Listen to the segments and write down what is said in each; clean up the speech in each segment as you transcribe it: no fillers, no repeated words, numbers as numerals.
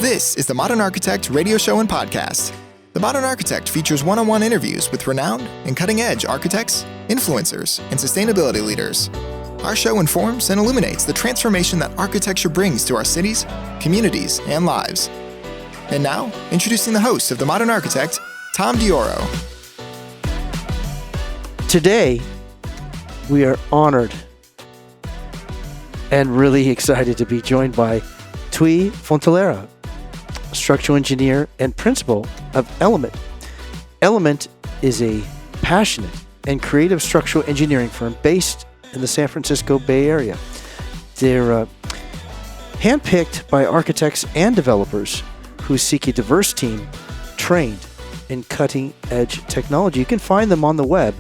This is the Modern Architect radio show and podcast. The Modern Architect features one-on-one interviews with renowned and cutting-edge architects, influencers, and sustainability leaders. Our show informs and illuminates the transformation that architecture brings to our cities, communities, and lives. And now, introducing the host of The Modern Architect, Tom Dioro. Today, we are honored and really excited to be joined by Thuy Fontelera, structural engineer and principal of Element. Element is a passionate and creative structural engineering firm based in the San Francisco Bay Area. They're handpicked by architects and developers who seek a diverse team trained in cutting-edge technology. You can find them on the web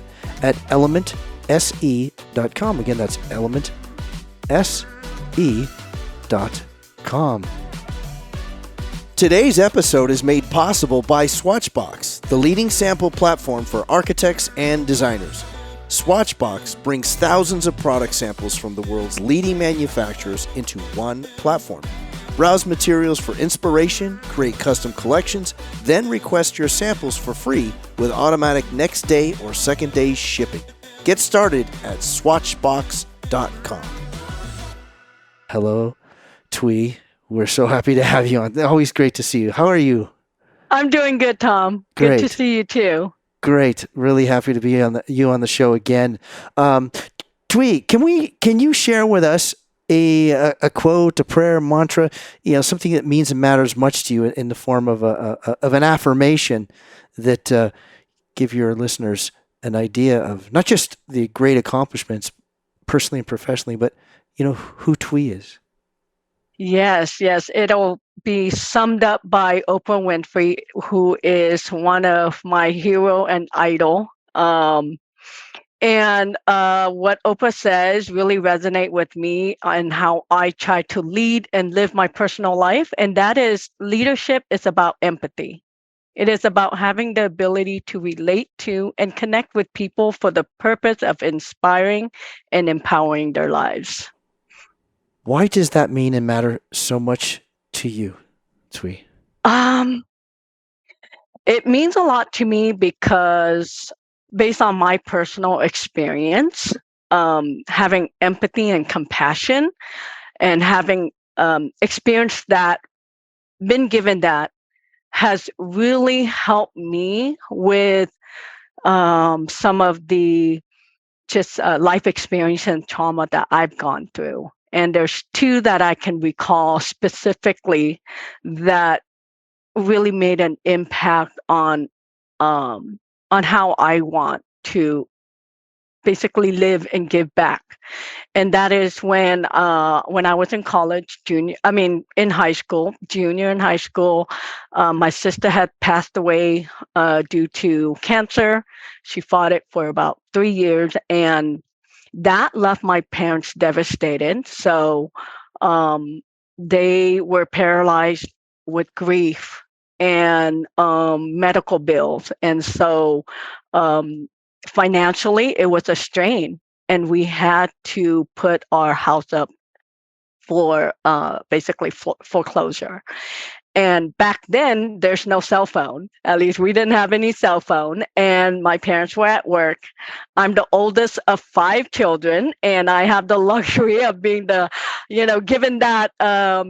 at elementse.com. Again, that's elementse.com. Today's episode is made possible by Swatchbox, the leading sample platform for architects and designers. Swatchbox brings thousands of product samples from the world's leading manufacturers into one platform. Browse materials for inspiration, create custom collections, then request your samples for free with automatic next day or second day shipping. Get started at swatchbox.com. Hello, Thuy. We're so happy to have you on. Always great to see you. How are you? I'm doing good, Tom. Great. Good to see you too. Great. Really happy to be on the show again. Thuy, can you share with us a quote, a prayer, mantra, something that means and matters much to you in the form of an affirmation that give your listeners an idea of not just the great accomplishments personally and professionally, but who Thuy is. Yes. It'll be summed up by Oprah Winfrey, who is one of my hero and idol. And what Oprah says really resonate with me and how I try to lead and live my personal life. And that is, leadership is about empathy. It is about having the ability to relate to and connect with people for the purpose of inspiring and empowering their lives. Why does that mean and matter so much to you, Thuy? It means a lot to me because based on my personal experience, having empathy and compassion and having experienced that, been given that, has really helped me with some of the just life experience and trauma that I've gone through. And there's two that I can recall specifically that really made an impact on how I want to basically live and give back. And that is when I was in college, junior in high school, my sister had passed away due to cancer. She fought it for about 3 years, and that left my parents devastated. So they were paralyzed with grief and medical bills. And so financially, it was a strain. And we had to put our house up for basically foreclosure. And back then, there's no cell phone. At least we didn't have any cell phone. And my parents were at work. I'm the oldest of 5 children. And I have the luxury of being given that a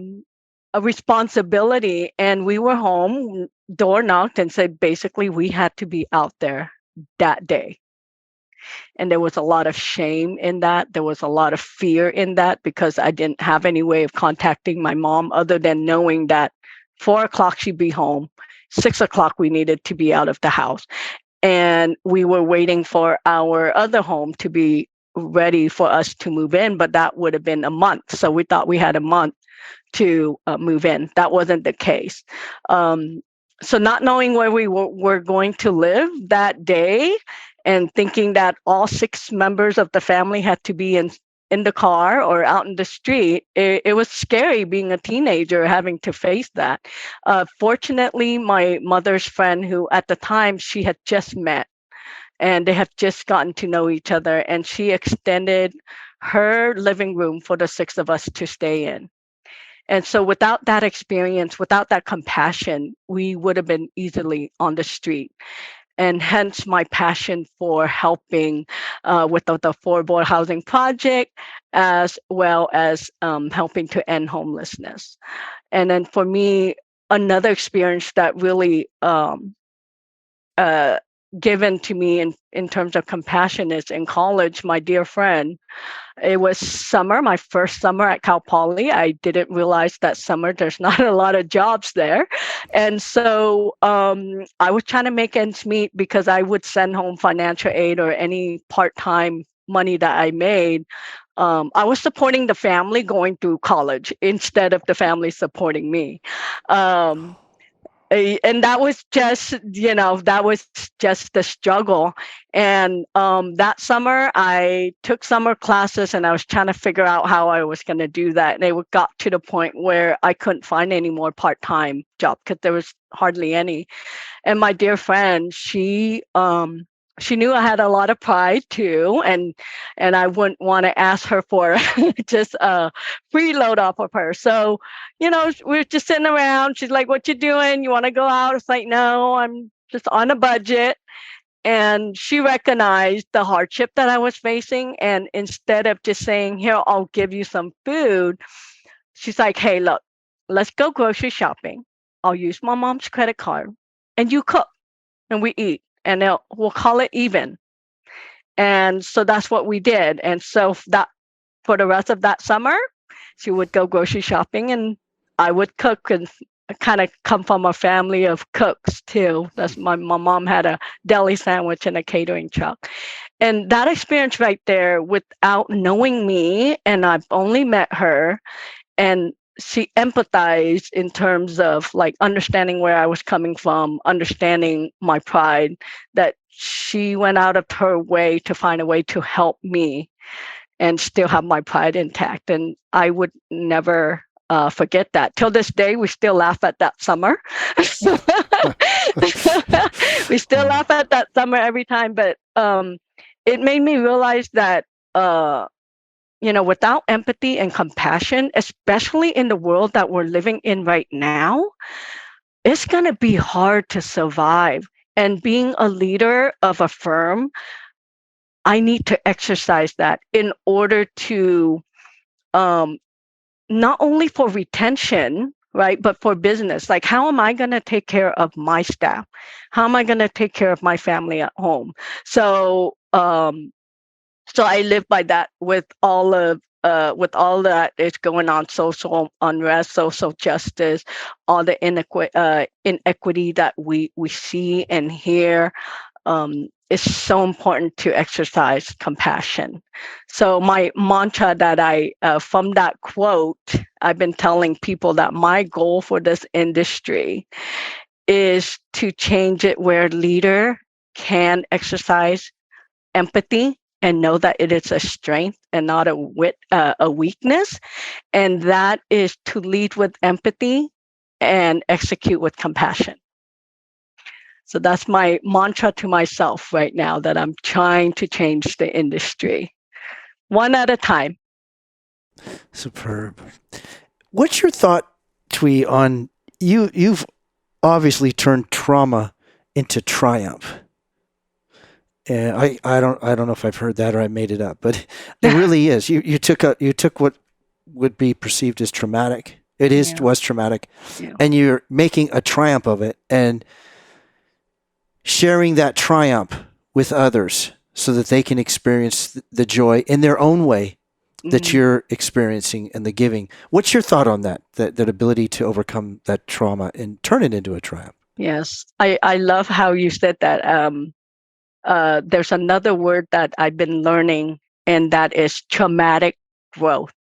responsibility. And we were home, door knocked, and said, basically, we had to be out there that day. And there was a lot of shame in that. There was a lot of fear in that because I didn't have any way of contacting my mom other than knowing that 4 o'clock she'd be home. 6 o'clock we needed to be out of the house. And we were waiting for our other home to be ready for us to move in, but that would have been a month. So we thought we had a month to move in. That wasn't the case. So not knowing where we were going to live that day and thinking that all 6 members of the family had to be in the car or out in the street, it was scary being a teenager having to face that. Fortunately, my mother's friend, who at the time she had just met and they had just gotten to know each other, and she extended her living room for the 6 of us to stay in. And so without that experience, without that compassion, we would have been easily on the street. And hence my passion for helping with the affordable housing project, as well as helping to end homelessness. And then for me, another experience that really uh, given to me in terms of compassion is in college, my dear friend. It was summer, my first summer at Cal Poly. I didn't realize that summer there's not a lot of jobs there. And so I was trying to make ends meet because I would send home financial aid or any part-time money that I made. I was supporting the family going through college instead of the family supporting me. Um, and that was just, that was just the struggle. And that summer I took summer classes and I was trying to figure out how I was going to do that. And it got to the point where I couldn't find any more part-time job because there was hardly any. And my dear friend, she knew I had a lot of pride too, and I wouldn't want to ask her for just a freeload off of her. So, we were just sitting around. She's like, "What you doing? You want to go out?" It's like, "No, I'm just on a budget." And she recognized the hardship that I was facing, and instead of just saying, "Here, I'll give you some food," she's like, "Hey, look, let's go grocery shopping. I'll use my mom's credit card, and you cook, and we eat, and we'll call it even." And so that's what we did. And so that for the rest of that summer, she would go grocery shopping and I would cook, and kind of come from a family of cooks too. That's my mom had a deli sandwich and a catering truck. And that experience right there, without knowing me, and I've only met her, and she empathized in terms of like understanding where I was coming from, understanding my pride, that she went out of her way to find a way to help me and still have my pride intact. And I would never forget that. Till this day, we still laugh at that summer. We still laugh at that summer every time. But it made me realize that without empathy and compassion, especially in the world that we're living in right now, it's going to be hard to survive. And being a leader of a firm, I need to exercise that in order to not only for retention, right, but for business. Like, how am I going to take care of my staff? How am I going to take care of my family at home? So, so I live by that with all that is going on, social unrest, social justice, all the inequity that we see and hear. It's so important to exercise compassion. So my mantra that from that quote, I've been telling people that my goal for this industry is to change it where leader can exercise empathy and know that it is a strength and not a weakness. And that is to lead with empathy and execute with compassion. So that's my mantra to myself right now, that I'm trying to change the industry one at a time. Superb. What's your thought, Thuy, on you've obviously turned trauma into triumph. And I don't know if I've heard that or I made it up, but it really is. You took what would be perceived as traumatic. Was traumatic, and you're making a triumph of it and sharing that triumph with others so that they can experience the joy in their own way that you're experiencing and the giving. What's your thought on that ability to overcome that trauma and turn it into a triumph? Yes, I love how you said that. There's another word that I've been learning, and that is traumatic growth.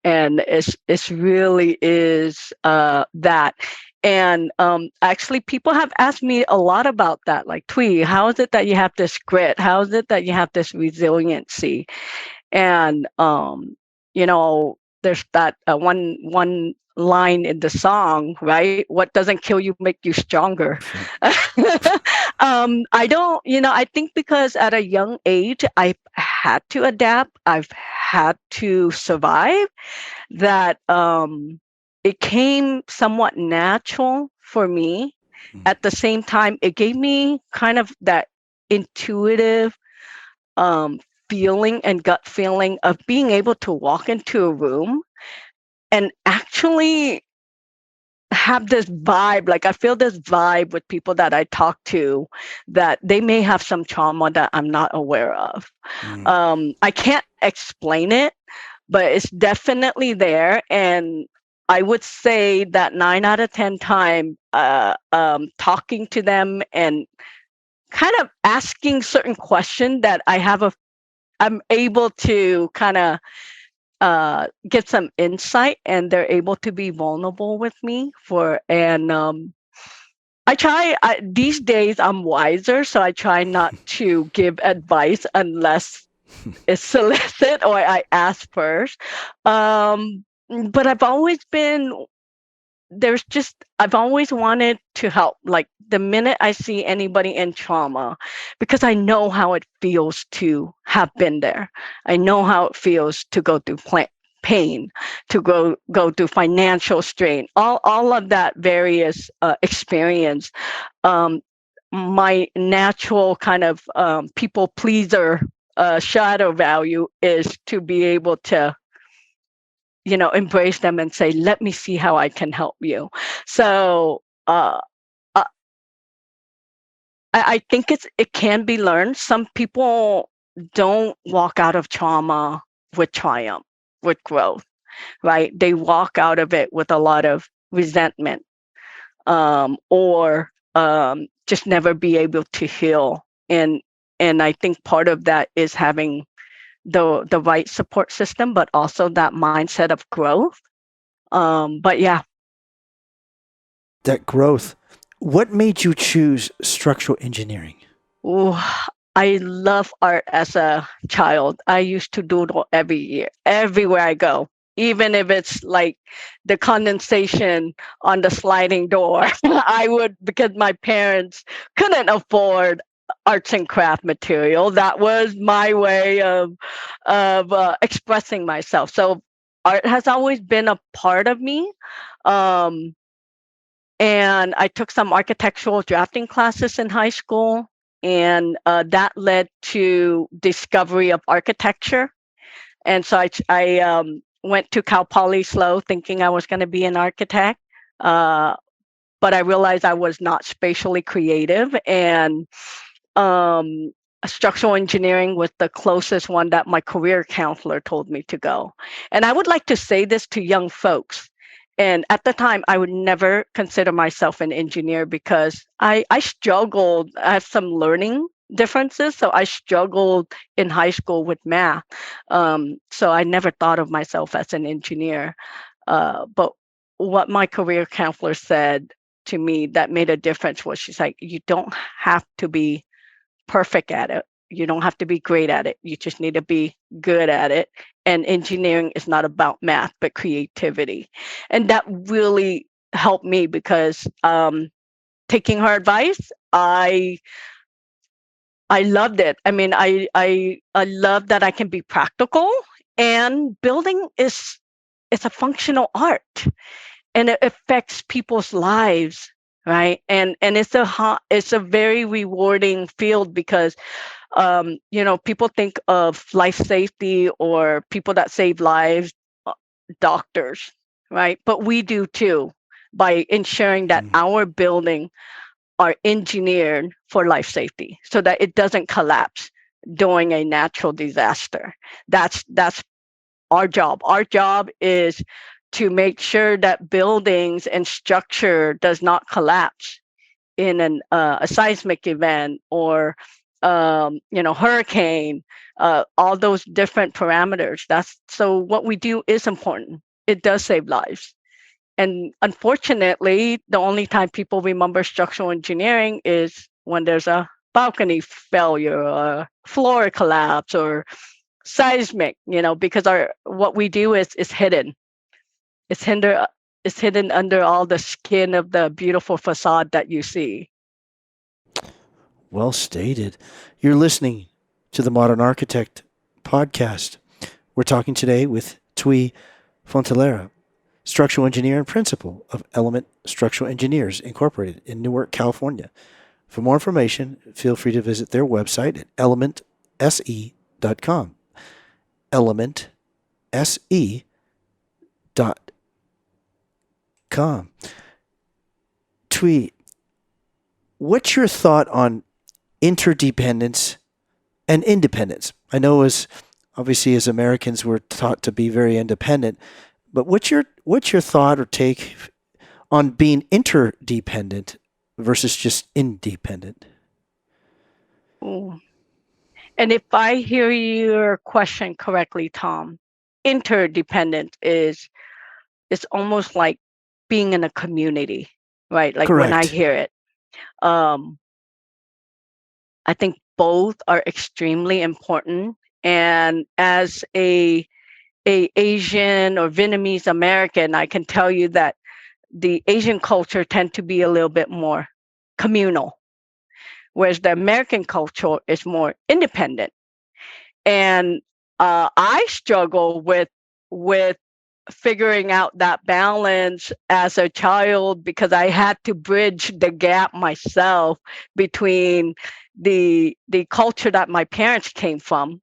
And it's really is that. And actually, people have asked me a lot about that. Like, Thuy, how is it that you have this grit? How is it that you have this resiliency? And there's that one line in the song, right? What doesn't kill you make you stronger. Sure. I don't, I think because at a young age I had to adapt, I've had to survive, that it came somewhat natural for me. At the same time, it gave me kind of that intuitive um, feeling and gut feeling of being able to walk into a room and actually have this vibe. Like, I feel this vibe with people that I talk to, that they may have some trauma that I'm not aware of. I can't explain it, but it's definitely there. And I would say that 9 out of 10 times, talking to them and kind of asking certain questions that I'm able to kind of get some insight, and they're able to be vulnerable with me and these days I'm wiser, so I try not to give advice unless it's solicit or I ask first. But I've always wanted to help. Like, the minute I see anybody in trauma, because I know how it feels to have been there. I know how it feels to go through pain, to go through financial strain, all of that various experience. My natural kind of people pleaser shadow value is to be able to embrace them and say, let me see how I can help you. So uh, I think it can be learned. Some people don't walk out of trauma with triumph, with growth, right? They walk out of it with a lot of resentment, or just never be able to heal. And I think part of that is having the right support system, but also that mindset of growth. But yeah. That growth. What made you choose structural engineering? Ooh, I love art as a child. I used to doodle every year, everywhere I go, even if it's like the condensation on the sliding door. I would, because my parents couldn't afford arts and craft material. That was my way of expressing myself. So art has always been a part of me. Um, and I took some architectural drafting classes in high school, and that led to discovery of architecture. And so I went to Cal Poly SLO thinking I was going to be an architect, but I realized I was not spatially creative, and structural engineering was the closest one that my career counselor told me to go. And I would like to say this to young folks. And at the time, I would never consider myself an engineer because I struggled. I have some learning differences. So I struggled in high school with math. So I never thought of myself as an engineer. But what my career counselor said to me that made a difference was, she's like, you don't have to be perfect at it. You don't have to be great at it. You just need to be good at it. And engineering is not about math, but creativity. And that really helped me because taking her advice, I loved it. I mean, I love that I can be practical, and building it's a functional art, and it affects people's lives, right? And it's a very rewarding field because people think of life safety or people that save lives, doctors, right? But we do too, by ensuring that our building are engineered for life safety so that it doesn't collapse during a natural disaster. That's our job. Our job is to make sure that buildings and structure does not collapse in a seismic event or hurricane, all those different parameters. So what we do is important. It does save lives. And unfortunately, the only time people remember structural engineering is when there's a balcony failure or floor collapse or seismic, because what we do is hidden. It's hinder it's hidden under all the skin of the beautiful facade that you see. Well stated. You're listening to the Modern Architect podcast. We're talking today with Thuy Fontelera, structural engineer and principal of Element Structural Engineers Incorporated in Newark, California. For more information, feel free to visit their website at elementse.com. elementse.com. Thuy, what's your thought on interdependence and independence? I know as Americans we're taught to be very independent, but what's your thought or take on being interdependent versus just independent? Ooh. And if I hear your question correctly, Tom, interdependent is almost like being in a community, right? Like Correct. when I hear it, I think both are extremely important. And as a Asian or Vietnamese American, I can tell you that the Asian culture tend to be a little bit more communal, whereas the American culture is more independent. And I struggle with figuring out that balance as a child because I had to bridge the gap myself between the culture that my parents came from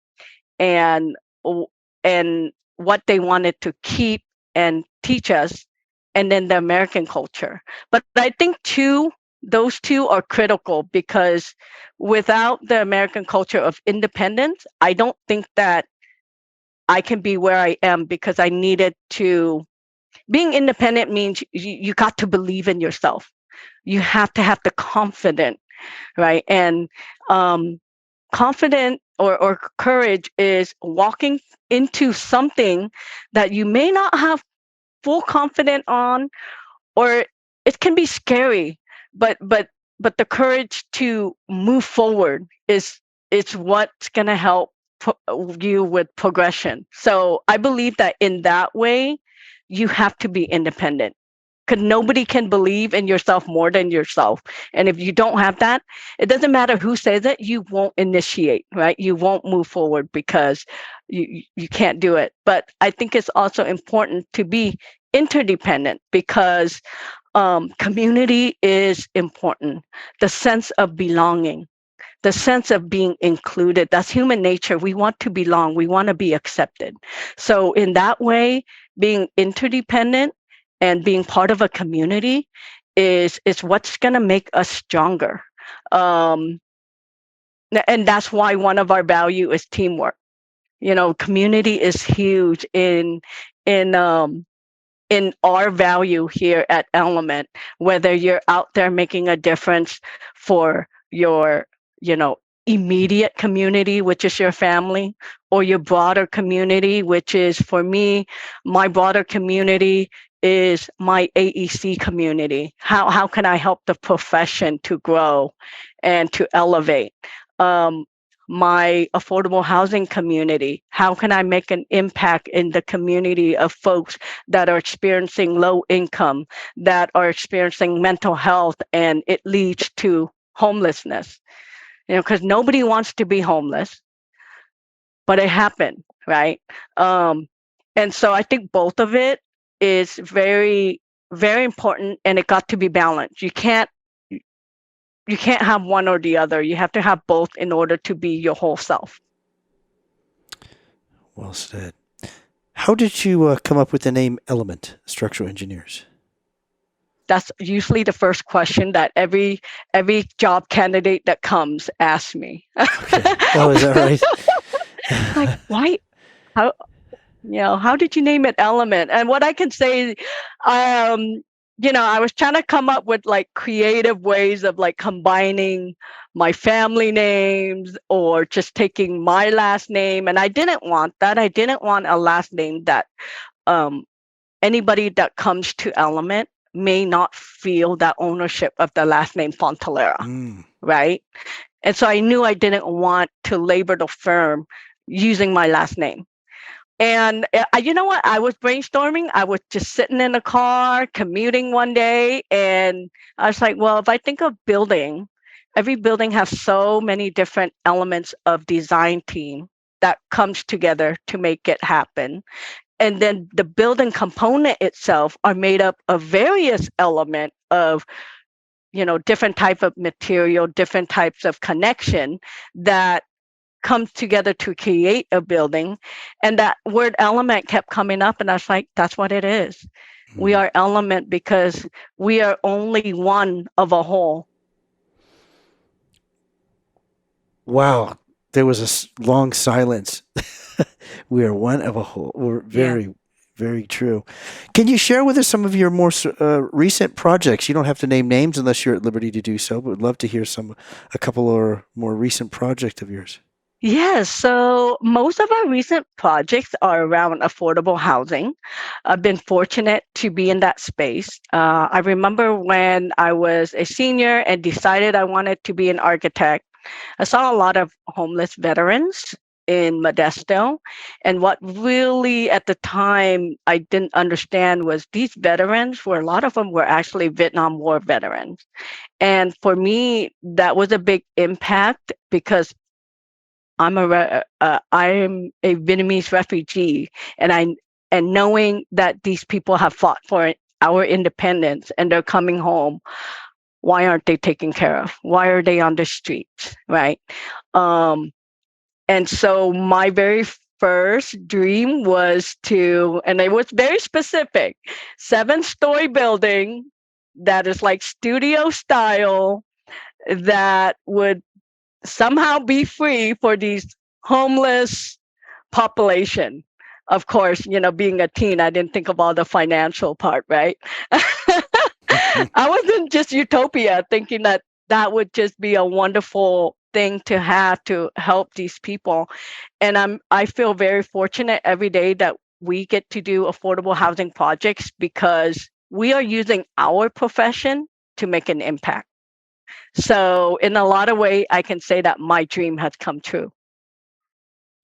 and what they wanted to keep and teach us, and then the American culture. But I think those two are critical because without the American culture of independence, I don't think that I can be where I am because I needed to. Being independent means you got to believe in yourself. You have to have the confidence, right? And confident or courage is walking into something that you may not have full confidence on, or it can be scary, but the courage to move forward is what's going to help you with progression. So I believe that in that way, you have to be independent because nobody can believe in yourself more than yourself. And if you don't have that, it doesn't matter who says it, you won't initiate, right? You won't move forward because you can't do it. But I think it's also important to be interdependent because community is important. The sense of belonging, the sense of being included, that's human nature. We want to belong. We want to be accepted. So in that way, being interdependent and being part of a community is what's going to make us stronger. And that's why one of our value is teamwork. Community is huge in our value here at Element, whether you're out there making a difference for your, immediate community, which is your family, or your broader community, which is, for me, my broader community is my AEC community. How can I help the profession to grow and to elevate? My affordable housing community. How can I make an impact in the community of folks that are experiencing low income, that are experiencing mental health, and it leads to homelessness? Because nobody wants to be homeless, but it happened, right? And so I think both of it is very, very important, and it got to be balanced. You can't have one or the other. You have to have both in order to be your whole self. Well said. How did you come up with the name Element Structural Engineers? That's usually the first question that every job candidate that comes asks me. Okay. Oh, is that right? Like, why? How did you name it Element? And what I can say, I was trying to come up with like creative ways of like combining my family names or just taking my last name. And I didn't want that. I didn't want a last name that anybody that comes to Element may not feel that ownership of the last name Fontelera, right? And so I knew I didn't want to label the firm using my last name. And you know what? I was brainstorming. I was just sitting in the car commuting one day, and I was like, well, if I think of building, every building has so many different elements of design team that comes together to make it happen. And then the building component itself are made up of various element of, different type of material, different types of connection that comes together to create a building. And that word element kept coming up, and I was like, that's what it is. We Mm. are element because we are only one of a whole. Wow. There was a long silence. We are one of a whole. We're Yeah. very, very true. Can you share with us some of your more recent projects? You don't have to name names unless you're at liberty to do so, but we'd love to hear a couple or more recent project of yours. Yes, so most of our recent projects are around affordable housing. I've been fortunate to be in that space. I remember when I was a senior and decided I wanted to be an architect, I saw a lot of homeless veterans in Modesto. And what really at the time I didn't understand was these veterans were, a lot of them were actually Vietnam War veterans. And for me, that was a big impact because I'm a Vietnamese refugee, and knowing that these people have fought for our independence and they're coming home, why aren't they taken care of? Why are they on the streets, right? Um, and so my very first dream was to, and it was very specific, 7-story building that is like studio style that would somehow be free for these homeless population. Of course, being a teen, I didn't think of all the financial part, right? I was in just utopia thinking that that would just be a wonderful thing to have to help these people. And I feel very fortunate every day that we get to do affordable housing projects because we are using our profession to make an impact. So in a lot of ways, I can say that my dream has come true.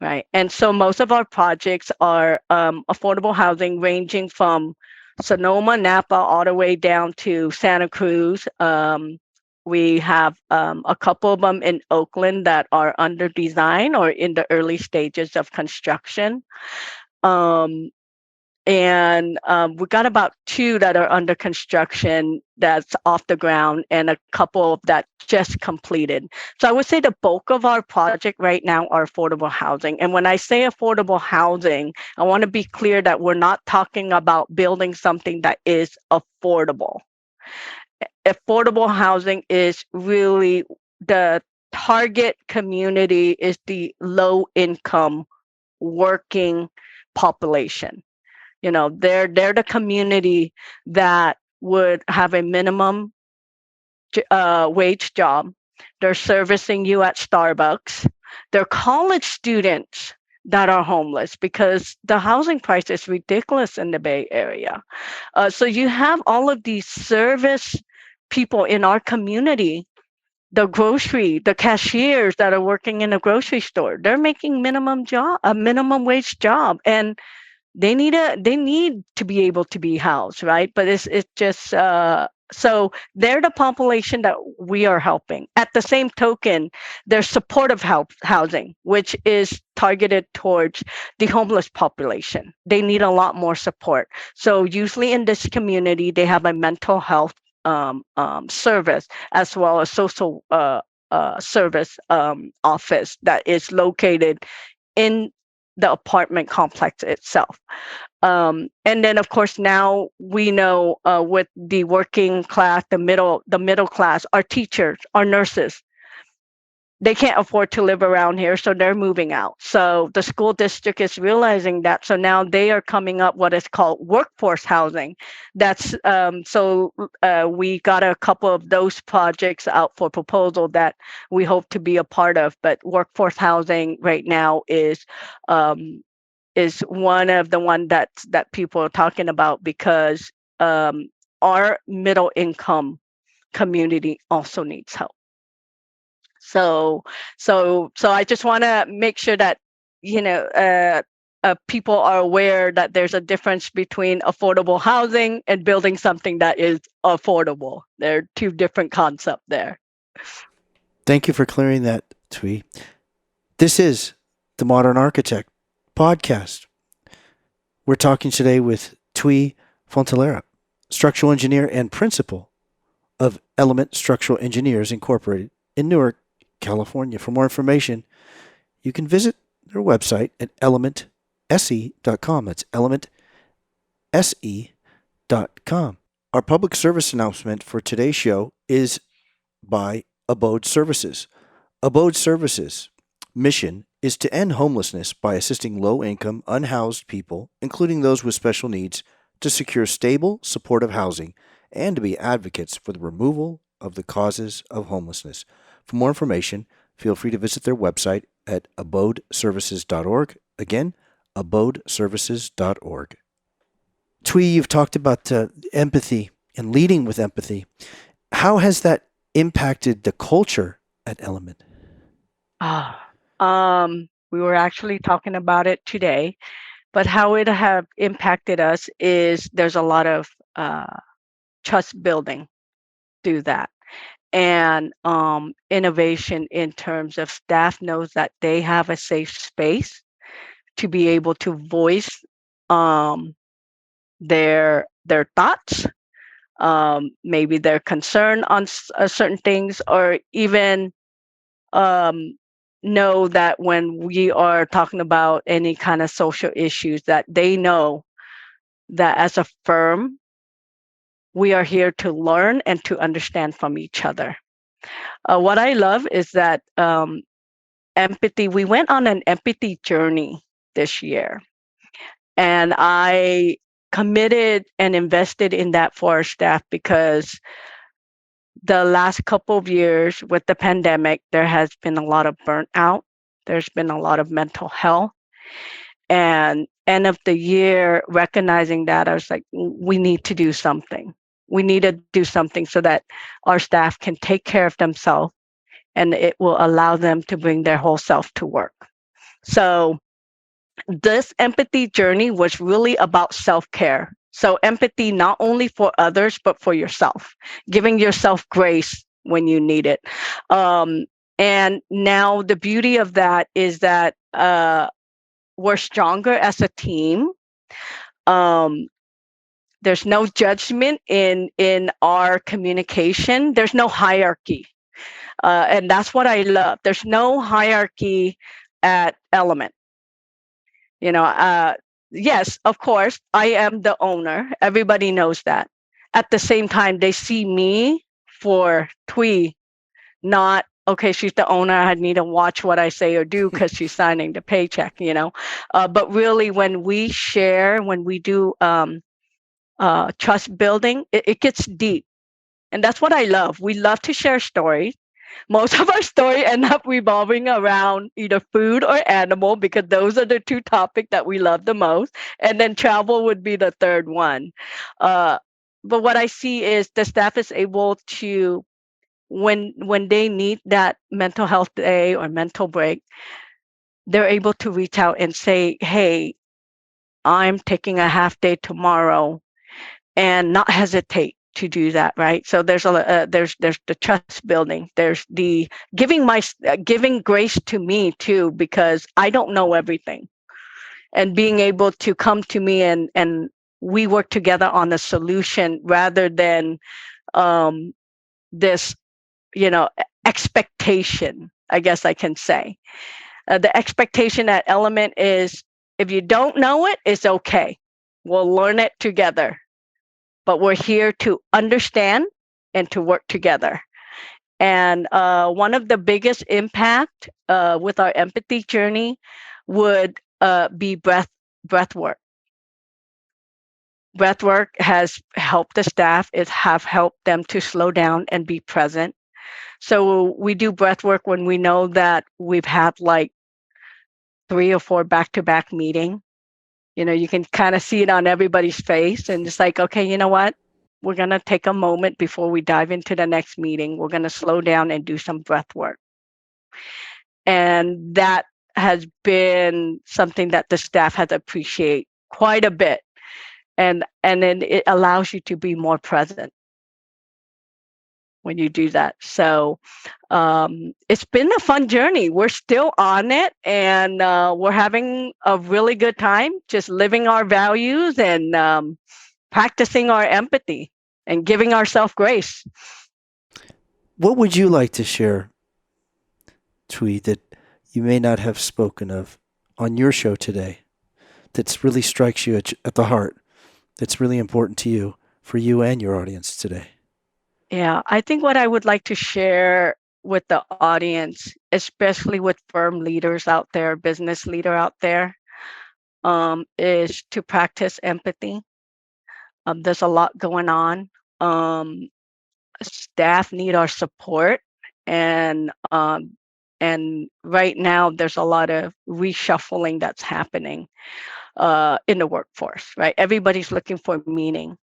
Right. And so most of our projects are affordable housing ranging from Sonoma, Napa, all the way down to Santa Cruz. We have a couple of them in Oakland that are under design or in the early stages of construction. Um, and we got about 2 that are under construction that's off the ground and a couple that just completed. So I would say the bulk of our project right now are affordable housing. And when I say affordable housing, I want to be clear that we're not talking about building something that is affordable. Affordable housing is really the target community is the low income working population. They're the community that would have a minimum wage job. They're servicing you at Starbucks. They're college students that are homeless because the housing price is ridiculous in the Bay Area. So you have all of these service people in our community, the cashiers that are working in a grocery store. They're making a minimum wage job, and they need to be able to be housed, right? But it's just so they're the population that we are helping. At the same token, there's supportive housing, which is targeted towards the homeless population. They need a lot more support. So usually in this community, they have a mental health service as well as social service office that is located in the apartment complex itself. And then, of course, now we know with the working class, the middle class, our teachers, our nurses, they can't afford to live around here, so they're moving out. So the school district is realizing that. So now they are coming up what is called workforce housing. That's we got a couple of those projects out for proposal that we hope to be a part of. But workforce housing right now is one of the one that people are talking about because our middle income community also needs help. So I just want to make sure that people are aware that there's a difference between affordable housing and building something that is affordable. There are two different concepts there. Thank you for clearing that, Thuy. This is the Modern Architect podcast. We're talking today with Thuy Fontelera, structural engineer and principal of Element Structural Engineers Incorporated in Newark, California. For more information, you can visit their website at elementse.com. That's elementse.com. Our public service announcement for today's show is by Abode Services. Abode Services' mission is to end homelessness by assisting low-income, unhoused people, including those with special needs, to secure stable, supportive housing and to be advocates for the removal of the causes of homelessness. For more information, feel free to visit their website at abodeservices.org. Again, abodeservices.org. Thuy, you've talked about empathy and leading with empathy. How has that impacted the culture at Element? We were actually talking about it today, but how it have impacted us is there's a lot of trust building through that, and innovation in terms of staff knows that they have a safe space to be able to voice their thoughts, maybe their concern on certain things, or even know that when we are talking about any kind of social issues, that they know that as a firm, we are here to learn and to understand from each other. What I love is that empathy, we went on an empathy journey this year, and I committed and invested in that for our staff because the last couple of years with the pandemic, there has been a lot of burnout. There's been a lot of mental health. And end of the year, recognizing that, I was like, we need to do something. We need to do something so that our staff can take care of themselves and it will allow them to bring their whole self to work. So this empathy journey was really about self-care. So empathy, not only for others, but for yourself, giving yourself grace when you need it. And now the beauty of that is that we're stronger as a team. There's no judgment in our communication. There's no hierarchy. And that's what I love. There's no hierarchy at Element. Yes, of course, I am the owner. Everybody knows that. At the same time, they see me for Thuy, not, okay, she's the owner, I need to watch what I say or do because she's signing the paycheck, But really, when we share, when we do trust building, it gets deep. And that's what I love. We love to share stories. Most of our story end up revolving around either food or animal because those are the two topics that we love the most. And then travel would be the third one. But what I see is the staff is able to, when they need that mental health day or mental break, they're able to reach out and say, hey, I'm taking a half day tomorrow, and not hesitate to do that, right? So there's there's the trust building. There's the giving grace to me too, because I don't know everything, and being able to come to me and we work together on a solution rather than this, expectation. I guess I can say the expectation at Element is if you don't know it, it's okay. We'll learn it together. But we're here to understand and to work together. And one of the biggest impact with our empathy journey would be breath work. Breath work has helped the staff. It have helped them to slow down and be present. So we do breath work when we know that we've had like 3 or 4 back-to-back meetings. You can kind of see it on everybody's face, and it's like, okay, you know what? We're going to take a moment before we dive into the next meeting. We're going to slow down and do some breath work. And that has been something that the staff has appreciated quite a bit. And then it allows you to be more present when you do that. So it's been a fun journey. We're still on it, and we're having a really good time just living our values and practicing our empathy and giving ourselves grace. What would you like to share, Thuy, that you may not have spoken of on your show today that really strikes you at the heart, that's really important to you, for you and your audience today? Yeah, I think what I would like to share with the audience, especially with firm leaders out there, business leader out there, is to practice empathy. There's a lot going on. Staff need our support, and right now there's a lot of reshuffling that's happening in the workforce. Right, everybody's looking for meaning.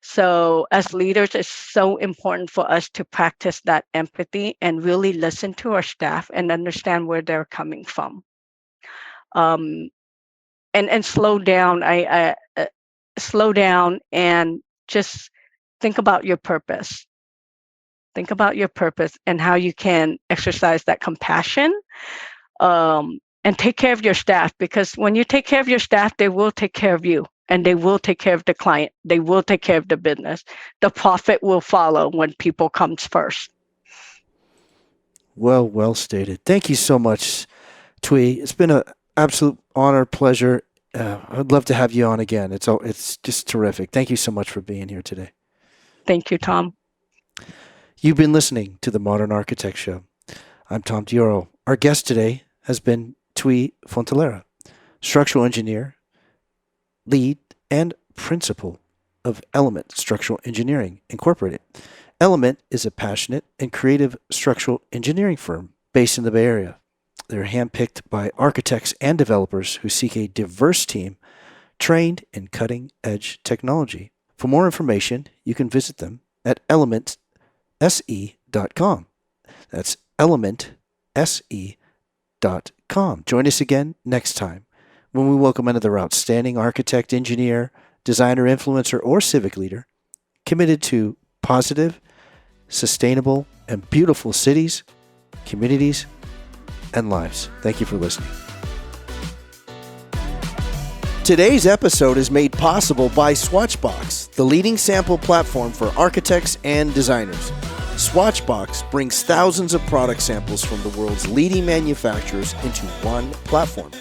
So as leaders, it's so important for us to practice that empathy and really listen to our staff and understand where they're coming from. And slow down. I slow down and just think about your purpose. Think about your purpose and how you can exercise that compassion, and take care of your staff, because when you take care of your staff, they will take care of you. And they will take care of the client. They will take care of the business. The profit will follow when people comes first. Well stated. Thank you so much, Thuy. It's been an absolute honor, pleasure. I'd love to have you on again. It's just terrific. Thank you so much for being here today. Thank you, Tom. You've been listening to the Modern Architect Show. I'm Tom Dioro. Our guest today has been Thuy Fontelera, structural engineer, lead, and principal of Element Structural Engineering, Incorporated. Element is a passionate and creative structural engineering firm based in the Bay Area. They're handpicked by architects and developers who seek a diverse team trained in cutting-edge technology. For more information, you can visit them at elementse.com. That's elementse.com. Join us again next time when we welcome another outstanding architect, engineer, designer, influencer, or civic leader committed to positive, sustainable, and beautiful cities, communities, and lives. Thank you for listening. Today's episode is made possible by Swatchbox, the leading sample platform for architects and designers. Swatchbox brings thousands of product samples from the world's leading manufacturers into one platform.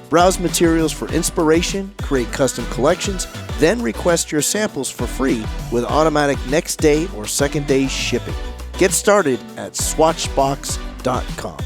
Browse materials for inspiration, create custom collections, then request your samples for free with automatic next day or second day shipping. Get started at swatchbox.com.